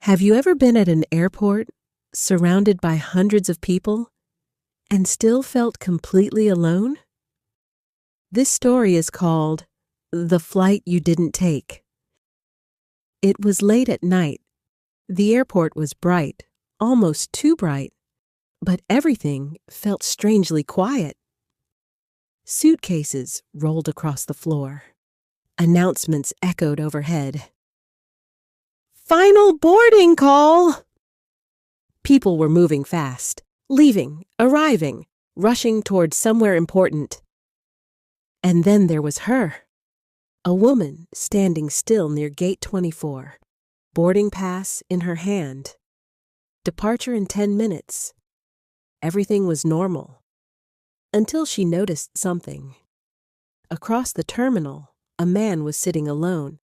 Have you ever been at an airport, surrounded by hundreds of people, and still felt completely alone? This story is called The Flight You Didn't Take. It was late at night. The airport was bright, almost too bright, but everything felt strangely quiet. Suitcases rolled across the floor. Announcements echoed overhead. Final boarding call! People were moving fast, leaving, arriving, rushing towards somewhere important. And then there was her, a woman standing still near Gate 24, boarding pass in her hand. Departure in 10 minutes. Everything was normal, until she noticed something. Across the terminal, a man was sitting alone,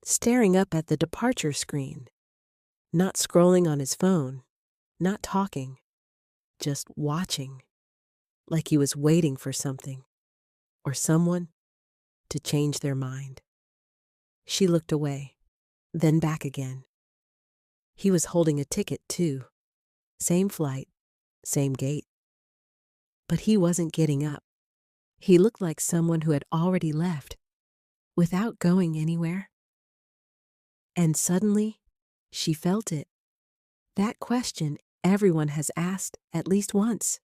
staring up at the departure screen, not scrolling on his phone, not talking, just watching, like he was waiting for something or someone to change their mind. She looked away, then back again. He was holding a ticket, too. Same flight, same gate. But he wasn't getting up. He looked like someone who had already left, without going anywhere. And suddenly, she felt it. That question everyone has asked at least once.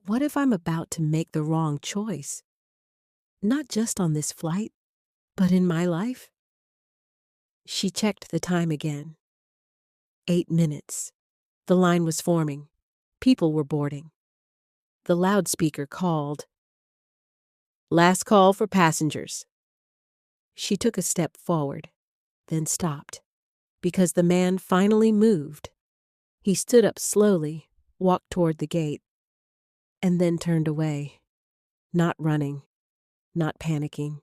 What if I'm about to make the wrong choice? Not just on this flight, but in my life? She checked the time again. 8 minutes. The line was forming. People were boarding. The loudspeaker called, "Last call for passengers." She took a step forward, then stopped, because the man finally moved. He stood up slowly, walked toward the gate, and then turned away, not running, not panicking,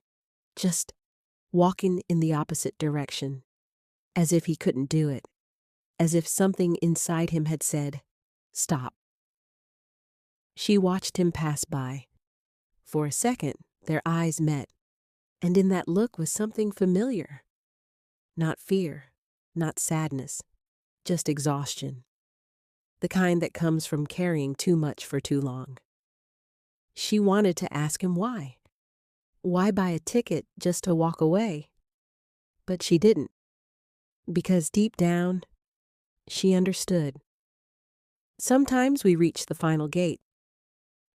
just walking in the opposite direction, as if he couldn't do it, as if something inside him had said, "Stop." She watched him pass by. For a second, their eyes met, and in that look was something familiar. Not fear, not sadness, just exhaustion. The kind that comes from carrying too much for too long. She wanted to ask him why. Why buy a ticket just to walk away? But she didn't, because deep down, she understood. Sometimes we reach the final gate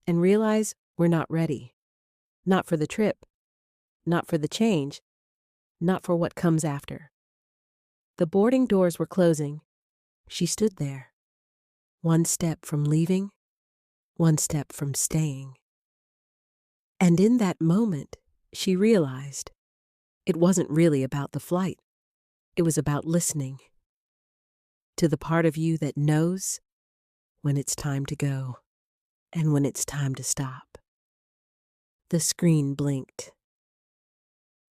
and realize we're not ready. Not for the trip, not for the change, not for what comes after. The boarding doors were closing. She stood there, one step from leaving, one step from staying. And in that moment, she realized it wasn't really about the flight. It was about listening to the part of you that knows when it's time to go and when it's time to stop. The screen blinked.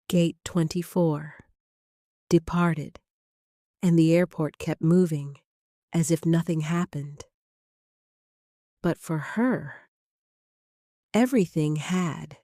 Gate 24 departed, and the airport kept moving as if nothing happened. But for her, everything had.